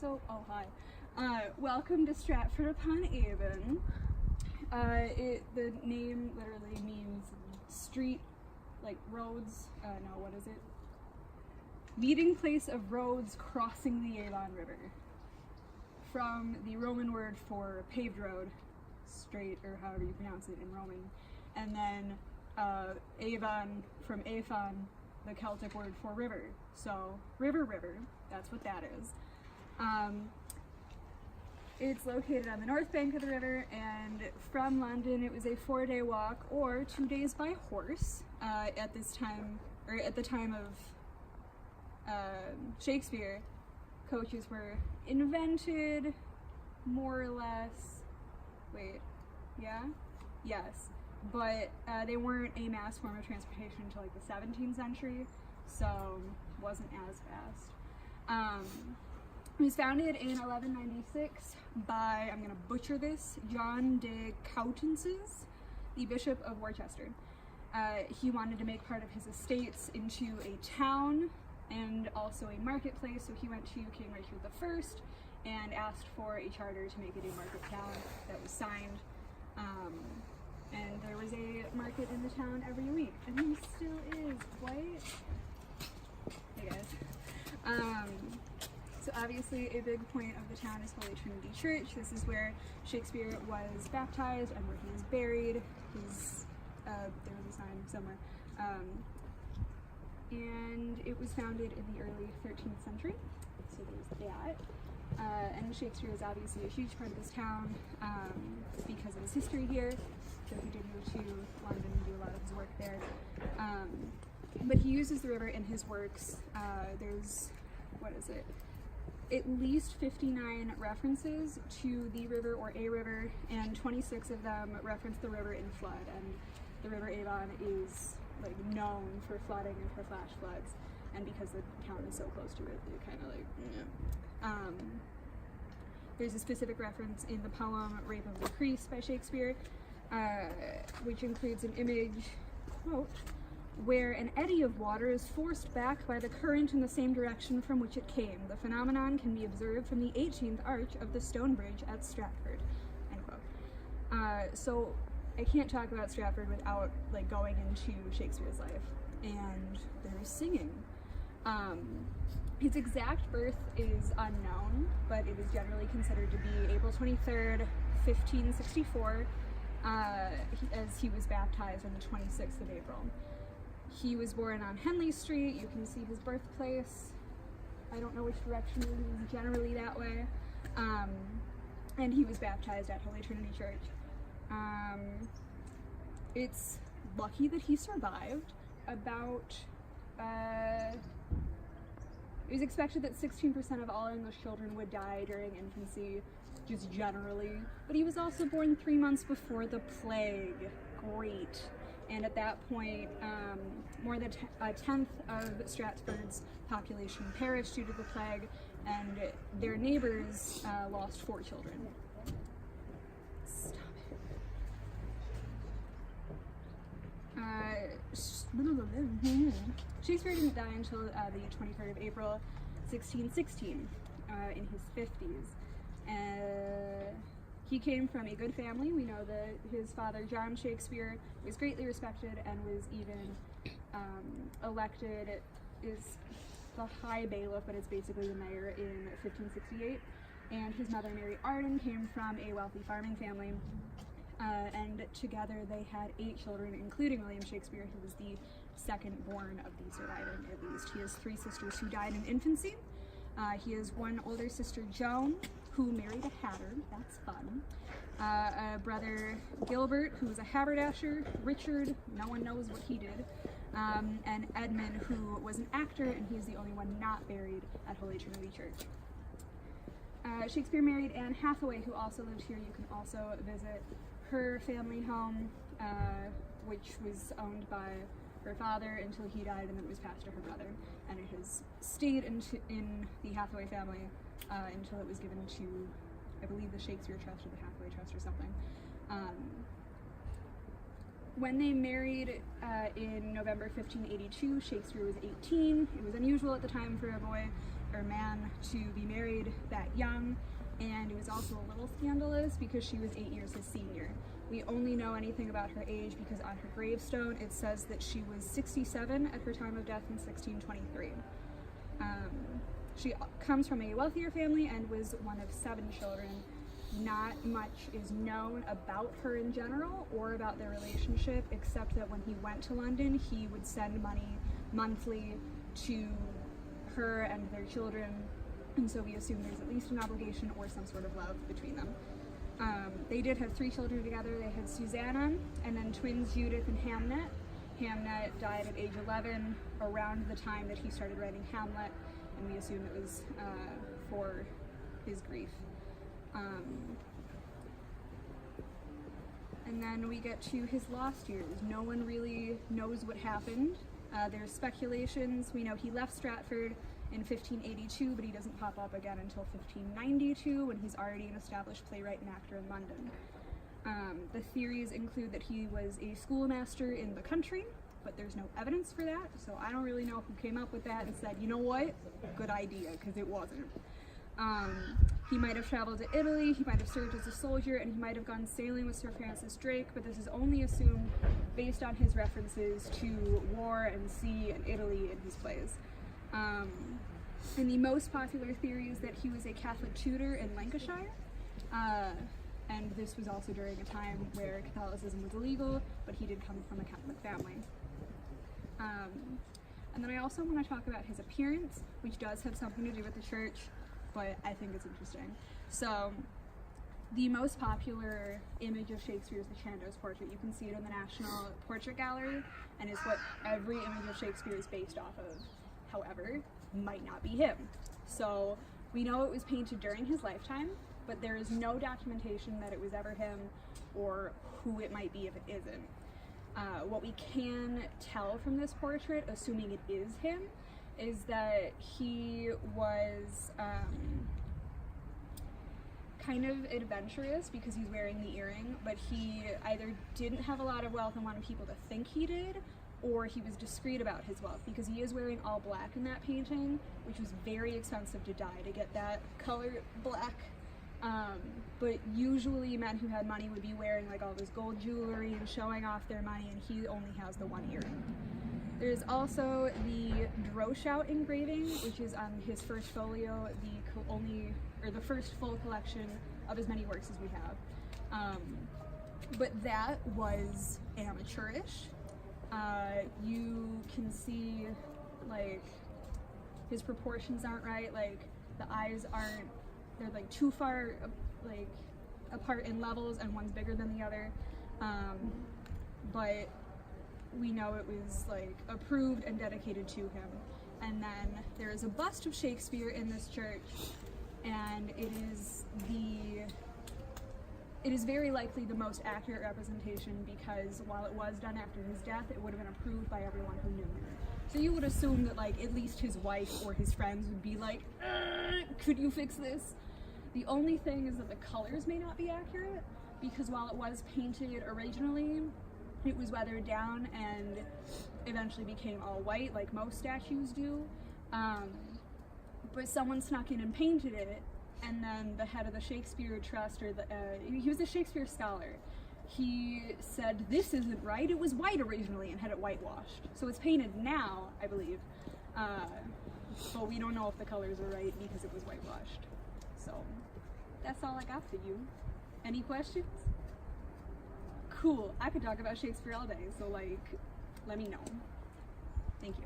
So, oh hi. Welcome to Stratford-Upon-Avon. The name literally means street, like roads, no, what is it? Meeting place of roads crossing the Avon River. From the Roman word for paved road, straight, or however you pronounce it in Roman. And then Avon from Avon, the Celtic word for river. So, river, that's what that is. It's located on the north bank of the river, and from London it was a 4-day walk or 2 days by horse at this time, or at the time of Shakespeare. Coaches were invented, more or less. Wait, yeah? Yes. But they weren't a mass form of transportation until like the 17th century, so wasn't as fast. It was founded in 1196 by, I'm going to butcher this, John de Coutances, the Bishop of Worcester. He wanted to make part of his estates into a town and also a marketplace, so he went to King Richard I and asked for a charter to make it a market town. That was signed, and there was a market in the town every week, and he still is, right? Hey guys. So obviously a big point of the town is Holy Trinity Church. This is where Shakespeare was baptized and where he is buried. There was a sign somewhere. And it was founded in the early 13th century, so there's that. And Shakespeare is obviously a huge part of this town because of his history here. So he did move to London and do a lot of his work there. But he uses the river in his works. There's, what is it? At least 59 references to the river or a river, and 26 of them reference the river in flood. And the River Avon is like known for flooding and for flash floods, and because the town is so close to it, you're kind of like, yeah. There's a specific reference in the poem Rape of Lucrece by Shakespeare, which includes an image, quote, where an eddy of water is forced back by the current in the same direction from which it came. The phenomenon can be observed from the 18th arch of the stone bridge at Stratford, end quote. So I can't talk about Stratford without like going into Shakespeare's life, and there's singing. His exact birth is unknown, but it is generally considered to be April 23rd, 1564, as he was baptized on the 26th of April. He was born on Henley Street. You can see his birthplace. I don't know which direction it is, generally that way. And he was baptized at Holy Trinity Church. It's lucky that he survived. It was expected that 16% of all English children would die during infancy, just generally. But he was also born 3 months before the plague. Great. And at that point, more than a tenth of Stratford's population perished due to the plague, and their neighbors lost 4 children. Stop it. Shakespeare didn't die until the 23rd of April, 1616, in his 50s. He came from a good family. We know that his father, John Shakespeare, was greatly respected and was even elected is the High Bailiff, but it's basically the mayor, in 1568. And his mother, Mary Arden, came from a wealthy farming family. And together they had 8 children, including William Shakespeare, who was the second born of the surviving, at least. He has 3 sisters who died in infancy. He has one older sister, Joan, who married a hatter. That's fun. A brother, Gilbert, who was a haberdasher. Richard, no one knows what he did. And Edmund, who was an actor, and he is the only one not buried at Holy Trinity Church. Shakespeare married Anne Hathaway, who also lived here. You can also visit her family home, which was owned by her father until he died, and then it was passed to her brother. And it has stayed in the Hathaway family until it was given to, I believe, the Shakespeare Trust or the Hathaway Trust or something. When they married in November 1582, Shakespeare was 18. It was unusual at the time for a boy, or man to be married that young, and it was also a little scandalous because she was 8 years his senior. We only know anything about her age because on her gravestone it says that she was 67 at her time of death in 1623. She comes from a wealthier family and was one of 7 children. Not much is known about her in general or about their relationship, except that when he went to London, he would send money monthly to her and their children, and so we assume there's at least an obligation or some sort of love between them. They did have 3 children together. They had Susanna, and then twins Judith and Hamnet. Hamnet died at age 11, around the time that he started writing Hamlet, and we assume it was for his grief. And then we get to his lost years. No one really knows what happened. There's speculations. We know he left Stratford in 1582, but he doesn't pop up again until 1592, when he's already an established playwright and actor in London. The theories include that he was a schoolmaster in the country, but there's no evidence for that, so I don't really know who came up with that and said, you know what, good idea, because it wasn't. He might have traveled to Italy, he might have served as a soldier, and he might have gone sailing with Sir Francis Drake, but this is only assumed based on his references to war and sea and Italy in his plays. And the most popular theory is that he was a Catholic tutor in Lancashire, and this was also during a time where Catholicism was illegal, but he did come from a Catholic family. And then I also want to talk about his appearance, which does have something to do with the church, but I think it's interesting. So, the most popular image of Shakespeare is the Chandos portrait. You can see it in the National Portrait Gallery, and it's what every image of Shakespeare is based off of. However, might not be him. So, we know it was painted during his lifetime, but there is no documentation that it was ever him, or who it might be if it isn't. What we can tell from this portrait, assuming it is him, is that he was kind of adventurous because he's wearing the earring, but he either didn't have a lot of wealth and wanted people to think he did, or he was discreet about his wealth, because he is wearing all black in that painting, which was very expensive to dye to get that color black. But usually men who had money would be wearing like all this gold jewelry and showing off their money, and he only has the one earring. There's also the Droshout engraving, which is on his first folio, the first full collection of as many works as we have. But that was amateurish. You can see, like, his proportions aren't right, like, the eyes aren't, they're like too far, like, apart in levels, and one's bigger than the other. But we know it was like approved and dedicated to him. And then there is a bust of Shakespeare in this church, and it is very likely the most accurate representation, because while it was done after his death, it would have been approved by everyone who knew him. So you would assume that, like, at least his wife or his friends would be like, could you fix this? The only thing is that the colors may not be accurate, because while it was painted originally, it was weathered down and eventually became all white, like most statues do. But someone snuck in and painted it, and then the head of the Shakespeare Trust, or he was a Shakespeare scholar, he said, this isn't right, it was white originally, and had it whitewashed. So it's painted now, I believe, but we don't know if the colors are right because it was whitewashed. So that's all I got for you. Any questions? Cool, I could talk about Shakespeare all day, so, like, let me know. Thank you.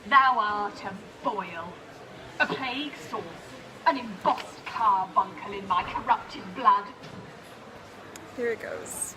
Thou art a boil, a plague sauce, an embossed carbuncle in my corrupted blood. Here it goes.